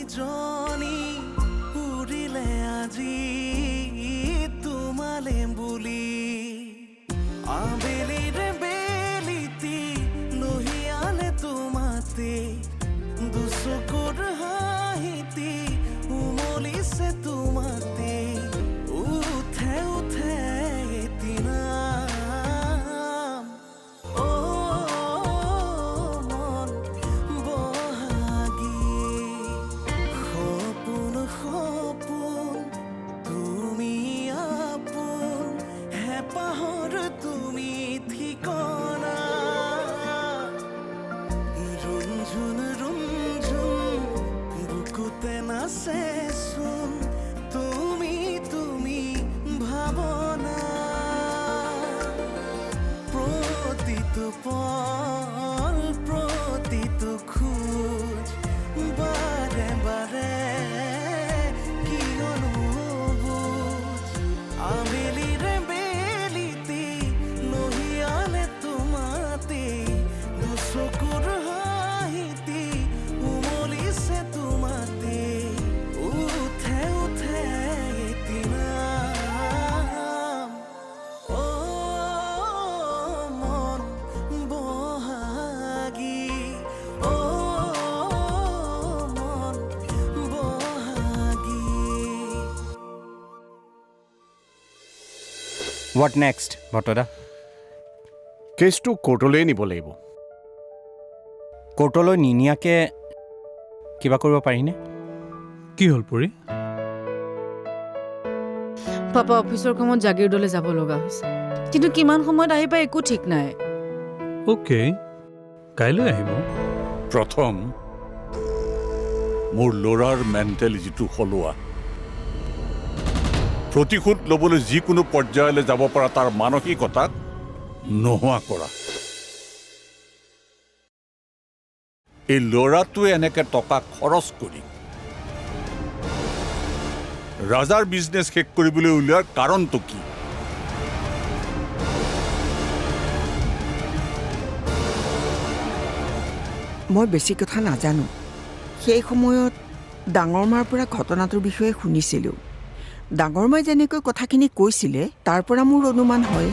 দুজনী উৰিলে আজি তোমালে বুলি আবেলিৰে বেলিতি লহিয়ালে তোমাতে দুচকুৰ হাঁহিতি উমলিছে তোমাতে উঠে উঠে এদিনা মন বহাগী সপোন সপোন তুমি আপোন হেঁপাহৰ তুমি ঠিকনা ৰুমঝুন ৰুমঝুন বুকুতে নাচেচোন তুমি তুমি ভাৱনা প্ৰতিটো পল প্ৰতিটো খোজ বাৰে বাৰে কিয়নো বুজ আবেলিৰে বেলিতি লহিয়ালে তোমাতে দুচকুৰ হাঁহিতি উমলিছে তোমাতে উঠে উঠে এদিনা মন বহাগী মন বহাগী হোৱাট নেক্সট ভট্টদা? কেছটো কোৰ্টলৈ নিব লাগিব। কোৰ্টলৈ নিনিয়াকে কিবা কৰিব পাৰিনে? কি হ'ল পৰি? পাপা অফিচৰ কামত জাগিৰোডলৈ যাব লগা হৈছে, কিন্তু কিমান সময়ত আহি পাই একো ঠিক নাই। অ'কে, কাইলৈ আহিব। প্ৰথম মোৰ ল'ৰাৰ মেণ্টেলিটিটো সলোৱা, প্ৰতিশোধ ল'বলৈ যিকোনো পৰ্যায়লৈ যাব পৰা তাৰ মানসিকতাক নোহোৱা কৰা। এই ল'ৰাটোৱে এনেকে টকা খৰচ কৰি ৰাজাৰ বিজনেছ শেষ কৰিবলৈ উলিওৱাৰ কাৰণটো কি? মই বেছি কথা নাজানো। সেই সময়ত ডাঙৰ মাৰ পৰা ঘটনাটোৰ বিষয়ে শুনিছিলোঁ। ডাঙৰ মাই যেনেকৈ কথাখিনি কৈছিলে তাৰ পৰা মোৰ অনুমান হয়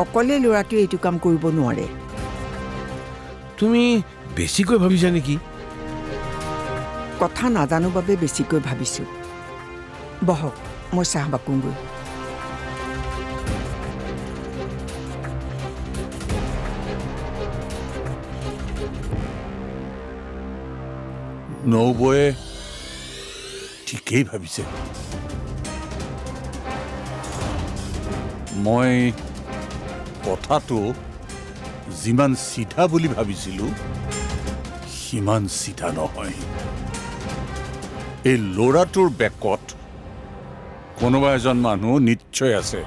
অকলে ল'ৰাটোৱে এইটো কাম কৰিব নোৱাৰে। তুমি বেছিকৈ ভাবিছা নেকি? কথা নাজানো বাবে বেছিকৈ ভাবিছোঁ। বহক, মই চাহ বাকোঁগৈ। নবৌয়ে ঠিকেই ভাবিছে। মই কথাটো যিমান চিধা বুলি ভাবিছিলোঁ সিমান চিধা নহয়। এই ল'ৰাটোৰ বেকত কোনোবা এজন মানুহ নিশ্চয় আছে,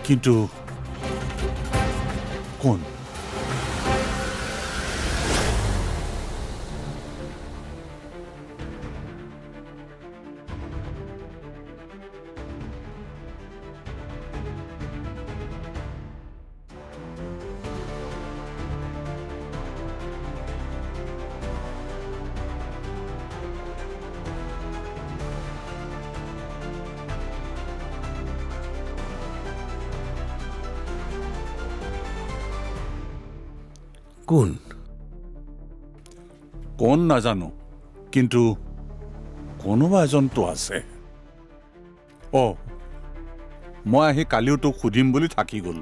কিন্তু কোন? কোন? কোন নাজানো, কিন্তু কোনোবা এজনতো আছে। মই আহি কালিও তোক সুধিম বুলি থাকি গ'ল।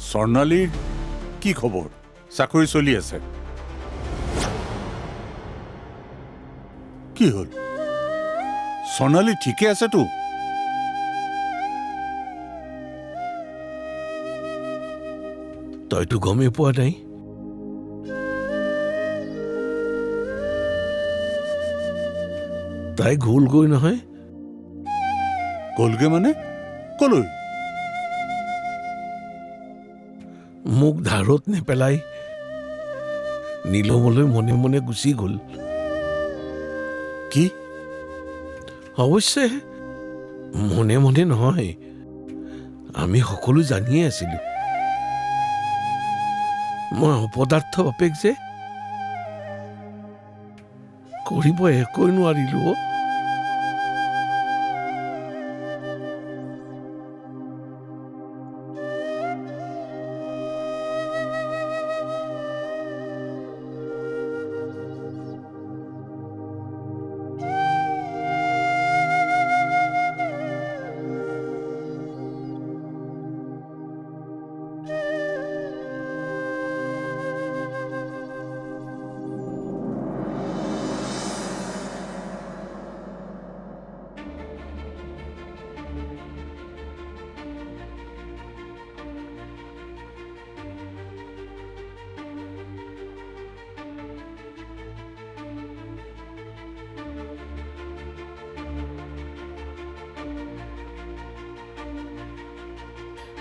স্বৰ্ণালীৰ কি খবৰ? চাকৰি চলি আছে? কি হ'ল? স্বৰ্ণালী ঠিকে আছেতো? তইতো গমেই পোৱা নাই। তাই গ'লগৈ নহয়। গ'লগে মানে? কলৈ? মোক ধাৰত নেপেলাই নীলমলৈ মনে মনে গুচি গ'ল। কি? অৱশ্যে মনে মনে নহয়, আমি সকলো জানিয়ে আছিলোঁ। মই অপদাৰ্থ বাপেক যে, কৰিব একোৱে নোৱাৰিলো অ'।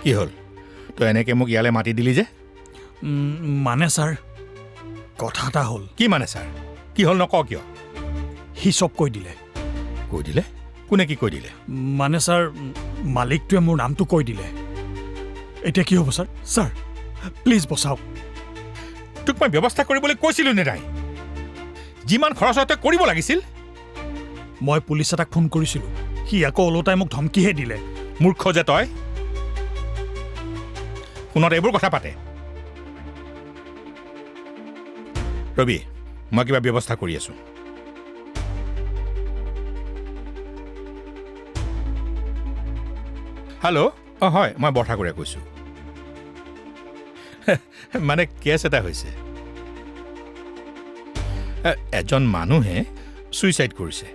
কি হ'ল তই এনেকৈ মোক ইয়ালৈ মাতি দিলি যে মানে ছাৰ কথা এটা হ'ল কি মানে ছাৰ কি হ'ল নকওঁ কিয় সি চব কৈ দিলে কোনে কি কৈ দিলে মানে ছাৰ মালিকটোৱে মোৰ নামটো কৈ দিলে এতিয়া কি হ'ব ছাৰ ছাৰ প্লিজ বচাওক তোক মই ব্যৱস্থা কৰিবলৈ কৈছিলোঁ নে নাই যিমান খৰচ হয় তই কৰিব লাগিছিল মই পুলিচ এটাক ফোন কৰিছিলোঁ সি আকৌ ওলোটাই মোক ধমকিহে দিলে মূৰ্খ যে তই ফোনত এইবোৰ কথা পাতে ৰবি মই কিবা ব্যৱস্থা কৰি আছোঁ হেল্ল' অঁ হয় মই বৰঠাকুৰে কৈছোঁ মানে কেছ এটা হৈছে এজন মানুহে ছুইচাইড কৰিছে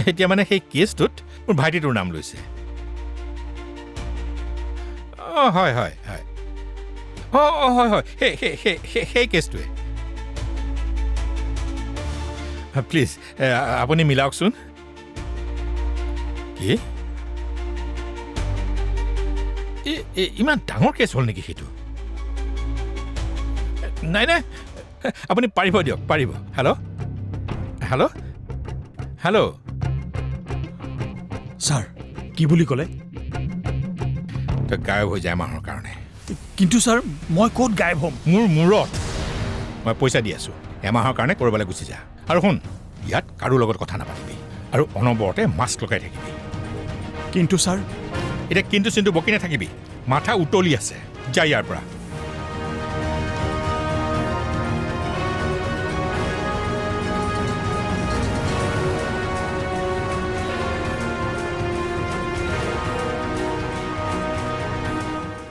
এতিয়া মানে সেই কেছটোত মোৰ ভাইটিটোৰ নাম লৈছে অঁ হয় হয় হয় অঁ হয় হয় সেই কেছটোৱে প্লিজ আপুনি মিলাওকচোন কি ইমান ডাঙৰ কেছ হ'ল নেকি সেইটো নাই নাই আপুনি পাৰিব দিয়ক পাৰিব হেল্ল' হেল্ল' হেল্ল' ছাৰ কি বুলি ক'লে তই গায়ব হৈ যায় মানুহৰ কাৰণে কিন্তু ছাৰ মই ক'ত গায়ব হ'ম মোৰ মূৰত মই পইচা দি আছোঁ এমাহৰ কাৰণে ক'ৰবালৈ গুচি যা আৰু শুন ইয়াত কাৰো লগত কথা নাপাতিবি আৰু অনবৰতে মাস্ক লগাই থাকিবি কিন্তু ছাৰ এতিয়া কিন্তু চিন্তু বকি নাথাকিবি মাথা উতলি আছে যা ইয়াৰ পৰা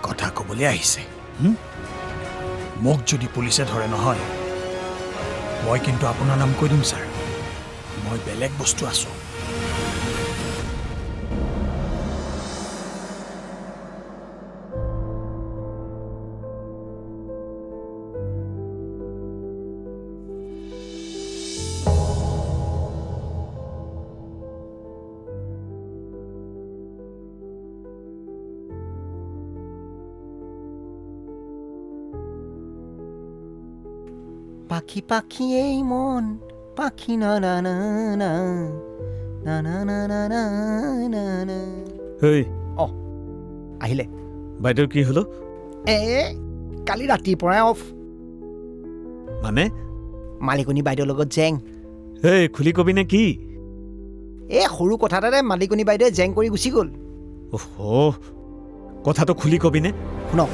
কথা ক'বলৈ আহিছে মোক যদি পুলিচে ধৰে নহয় মই কিন্তু আপোনাৰ নাম কৈ দিম ছাৰ মই বেলেগ বস্তু আছোঁ পাখি পাখি এই মন পাখি না না না না না না না না না না না হেই আহিলে বাইদেউ কি হলো কালি ৰাতিৰ পৰাই অফ মানে মালিকনী বাইদেউৰ লগত জেং হেই খুলি কবি নে কি সৰু কথা এটাতে মালিকনী বাইদেৱে জেং কৰি গুচি গ'ল কথাটো খুলি কবি নে শুনক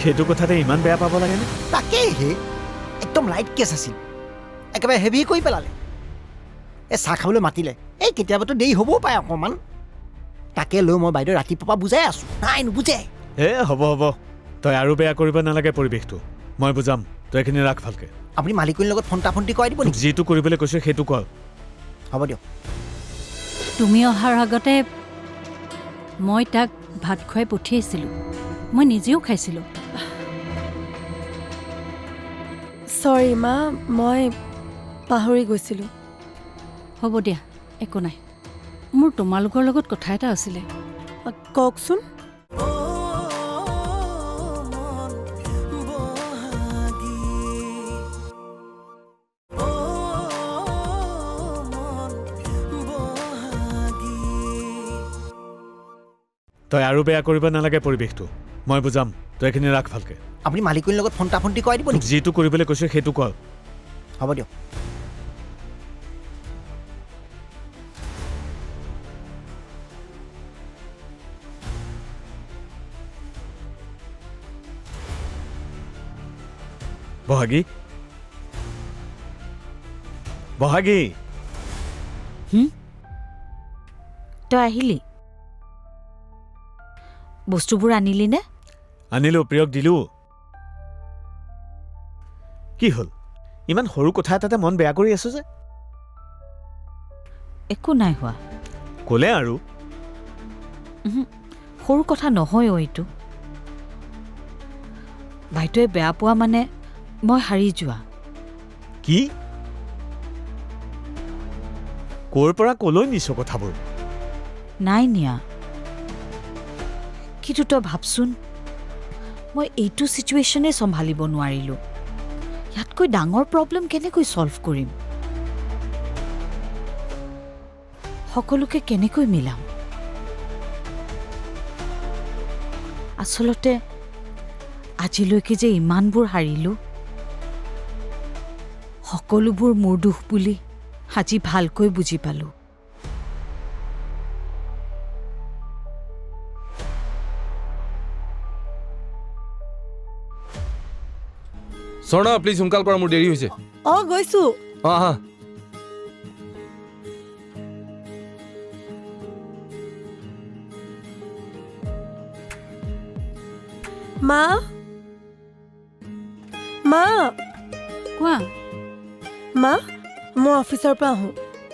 সেইটো কথাতে ইমান বেয়া পাব লাগেনে তাকেহে একদম লাইট কেছ আছিল একেবাৰে হেভি কৰি পেলালে চাহ খাবলৈ মাতিলে কেতিয়াবাতো দেৰি হ'বও পাৰে অকণমান তাকে লৈ মই বাইদেউ ৰাতিপুৱা বুজাই আছোঁ নাই নুবুজে হ'ব তই আৰু বেয়া কৰিব নালাগে পৰিৱেশটো মই বুজাম তই এইখিনি ৰাখ ভালকে আপুনি মালিকনীৰ লগত ফণ্টা ফণ্টি কৰাই দিব নেকি যিটো কৰিবলৈ কৈছে সেইটো কৰ হ'ব দিয়ক তুমি অহাৰ আগতে মই তাক ভাত খুৱাই পঠিয়াইছিলোঁ মই নিজেও খাইছিলোঁ চৰি মা মই পাহৰি গৈছিলোঁ হ'ব দিয়া একো নাই মোৰ তোমালোকৰ লগত কথা এটা আছিলে কওকচোন মন বহাগী তই আৰু বেয়া কৰিব নালাগে পৰিৱেশটো মই বুজাম তই এইখিনি ৰাখ ভালকে আপুনি মালিকনীৰ লগত ফোনটা ফোনটি কৰাই দিব তোক নেকি যিটো কৰিবলৈ কৈছে সেইটো কৰ হ'ব দিয়ক বহাগী বহাগী তই আহিলি বস্তুবোৰ আনিলি নে আনিলো প্ৰিয়ক দিলো কি হ'ল ইমান সৰু কথা এটাতে মন বেয়া কৰি আছো যে একো নাই হোৱা ক'লে আৰু সৰু কথা নহয় এইটো বাইদেৱে বেয়া পোৱা মানে মই হাৰি যোৱা কি ক'ৰ পৰা ক'লৈ নিছ কথাবোৰ নাই নিয়া কিন্তু তই ভাবচোন মই এইটো চিটুৱেশ্যনে চম্ভালিব নোৱাৰিলোঁ ইয়াতকৈ ডাঙৰ প্ৰব্লেম কেনেকৈ ছল্ভ কৰিম সকলোকে কেনেকৈ মিলাম আচলতে আজিলৈকে যে ইমানবোৰ হাৰিলোঁ সকলোবোৰ মোৰ দুখ বুলি আজি ভালকৈ বুজি পালোঁ স্বৰ্ণা প্লিজ সোনকাল কৰা মোৰ দেৰি হৈছে অঁ গৈছোঁ অঁ আহা মা মা কোৱা মা মই অফিচৰ পৰা আহোঁ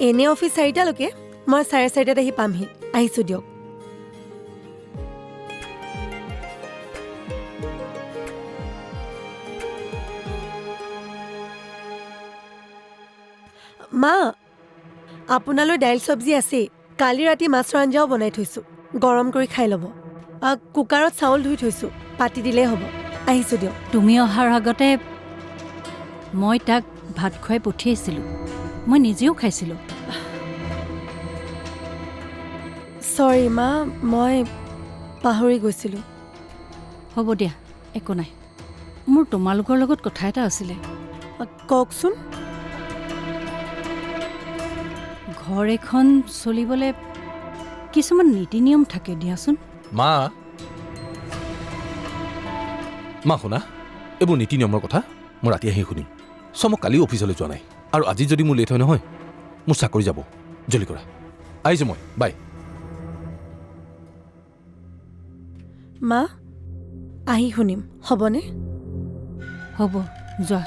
এনে অফিচ 4টালৈকে মই 4:30 আহি পামহি আহিছোঁ দিয়ক মা আপোনালৈ দাইল চব্জি আছেই কালি ৰাতি মাছৰ আঞ্জাও বনাই থৈছোঁ গৰম কৰি খাই ল'ব কুকাৰত চাউল ধুই থৈছোঁ পাতি দিলেই হ'ব আহিছোঁ দিয়ক তুমি অহাৰ আগতে মই তাক ভাত খুৱাই পঠিয়াইছিলোঁ মই নিজেও খাইছিলোঁ চৰি মা মই পাহৰি গৈছিলোঁ হ'ব দিয়া একো নাই মোৰ তোমালোকৰ লগত কথা এটা আছিলে কওকচোন ঘৰ এখন চলিবলৈ কিছুমান নীতি নিয়ম থাকে দিয়াচোন মা মা শুনা এইবোৰ নীতি নিয়মৰ কথা মই ৰাতি আহি শুনিম মই কালিও অফিচলৈ যোৱা নাই আৰু আজি যদি মোৰ লেট হয় নহয় মোৰ চাকৰি যাব জলদি কৰা আহিছোঁ মই বাই মা আহি শুনিম হ'বনে হ'ব যোৱা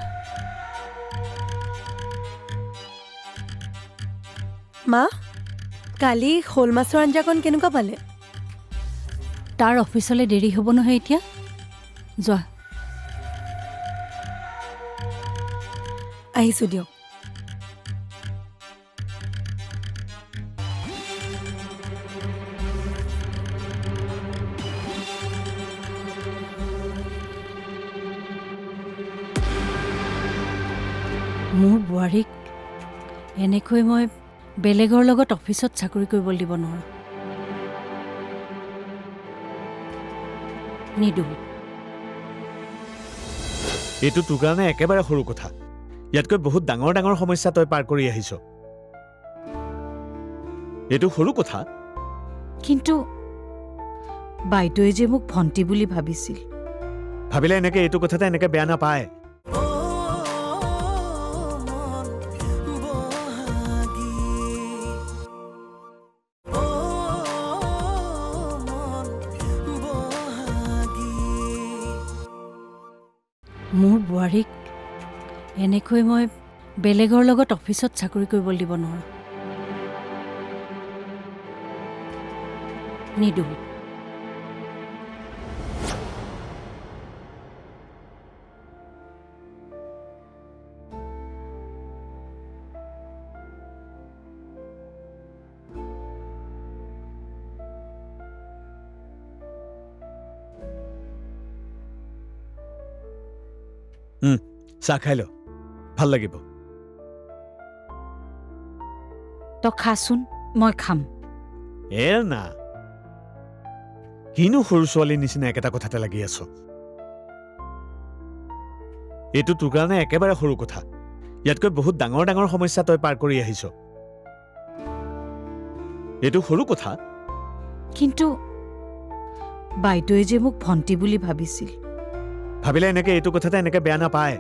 মা কালি শ'ল মাছৰ আঞ্জাকণ কেনেকুৱা পালে তাৰ অফিচলৈ দেৰি হ'ব নহয় এতিয়া যোৱা আহিছোঁ দিয়ক মোৰ বোৱাৰীক এনেকৈ মই বেলেগৰ লগত অফিচত চাকৰি কৰিবলৈ দিব নোৱাৰোঁ নিদো এইটো তোৰ কাৰণে একেবাৰে সৰু কথা ইয়াতকৈ বহুত ডাঙৰ ডাঙৰ সমস্যা তই পাৰ কৰি আহিছ এইটো সৰু কথা কিন্তু বাইদেৱে যে মোক ভণ্টি বুলি ভাবিছিল ভাবিলে এনেকে এইটো কথাতে এনেকে বেয়া নাপায় মোৰ বোৱাৰীক এনেকৈ মই বেলেগৰ লগত অফিচত চাকৰি কৰিবলৈ দিব নোৱাৰোঁ নিদো চাহ খাই ল ভাল লাগিব তই খাচোন মই খাম না কিনো সৰু ছোৱালীৰ নিচিনা একেটা কথাতে লাগি আছ? এইটো তোৰ কাৰণে একেবাৰে সৰু কথা। ইয়াতকৈ বহুত ডাঙৰ ডাঙৰ সমস্যা তই পাৰ কৰি আহিছ। এইটো সৰু কথা। কিন্তু বাইদেৱে যে মোক ভণ্টি বুলি ভাবিছিল। ভাবিলে এনেকে এইটো কথাতে এনেকে বেয়া নাপায়।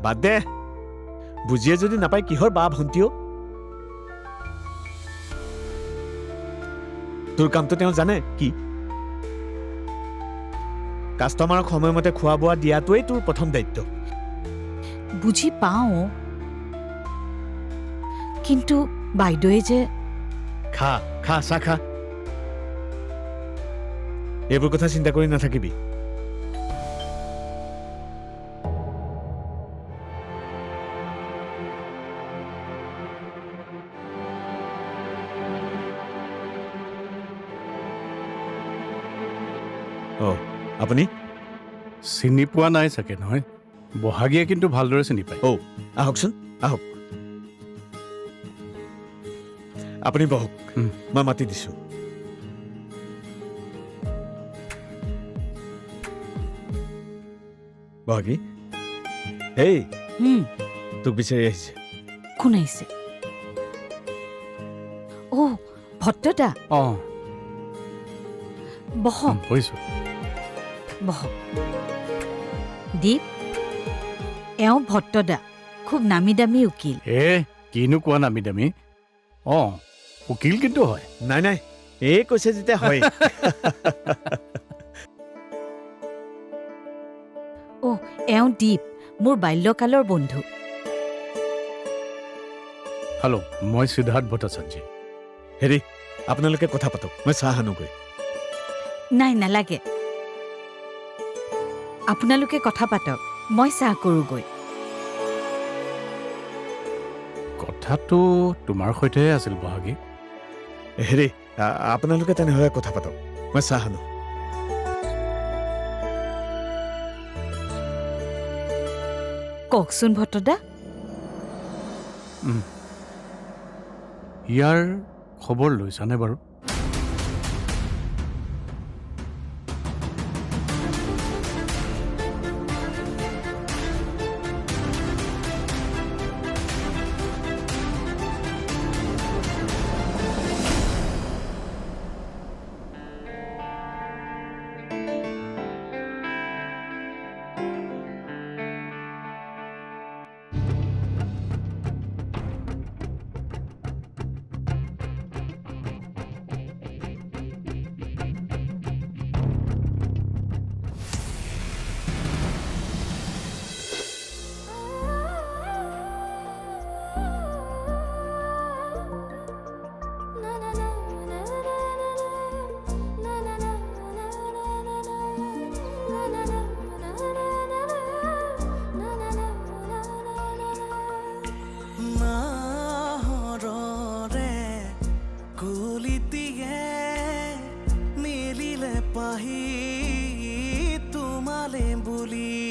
বাদ দে, বুজিয়ে যদি নাপায় কিহৰ বা ভণ্টিও। তোৰ কামটো তেওঁ জানে কি? কাষ্টমাৰক সময়মতে খোৱা বোৱা দিয়াটোৱেই তোৰ প্ৰথম দায়িত্ব। বুজি পাওঁ, কিন্তু বাইদেৱে যে খা খা চাহ খা। এইবোৰ কথা চিন্তা কৰি নাথাকিবি। আপুনি চিনি পোৱা নাই চাগে নহয়? বহাগীয়ে কিন্তু ভালদৰে চিনি পায়। আহকচোন, আহক। আপুনি বহক, মই মাতি দিছো। বহাগী, এই তোক বিচাৰি আহিছে। কোন আহিছে? অ' ভট্টদা, অঁ বহক বুজিছোঁ। বহক। দীপ, এওঁ ভট্টদা, খুব নামী দামী উকিল। কিনো কোৱা নামি দামী? অঁ, উকিল কিন্তু হয়। নাই নাই, এই কৈছে যেতিয়া হয়। অ' এওঁ দীপ, মোৰ বাল্যকালৰ বন্ধু। হেল্ল', মই সিদ্ধাৰ্থ ভট্টাচাৰ্য। হেৰি, আপোনালোকে কথা পাতক, মই চাহ আনোগৈ। নাই, নালাগে। আপোনালোকে কথা পাতক, মই চাহ কৰোঁগৈ। কথাটো তোমাৰ সৈতেহে আছিল বহাগী। হেৰি, আপোনালোকে তেনেহ'লে কথা পাতক, মই চাহ আনো। কওকচোন ভট্টদা। ইয়াৰ খবৰ লৈছানে বাৰু? পাহি তোমালে বুলি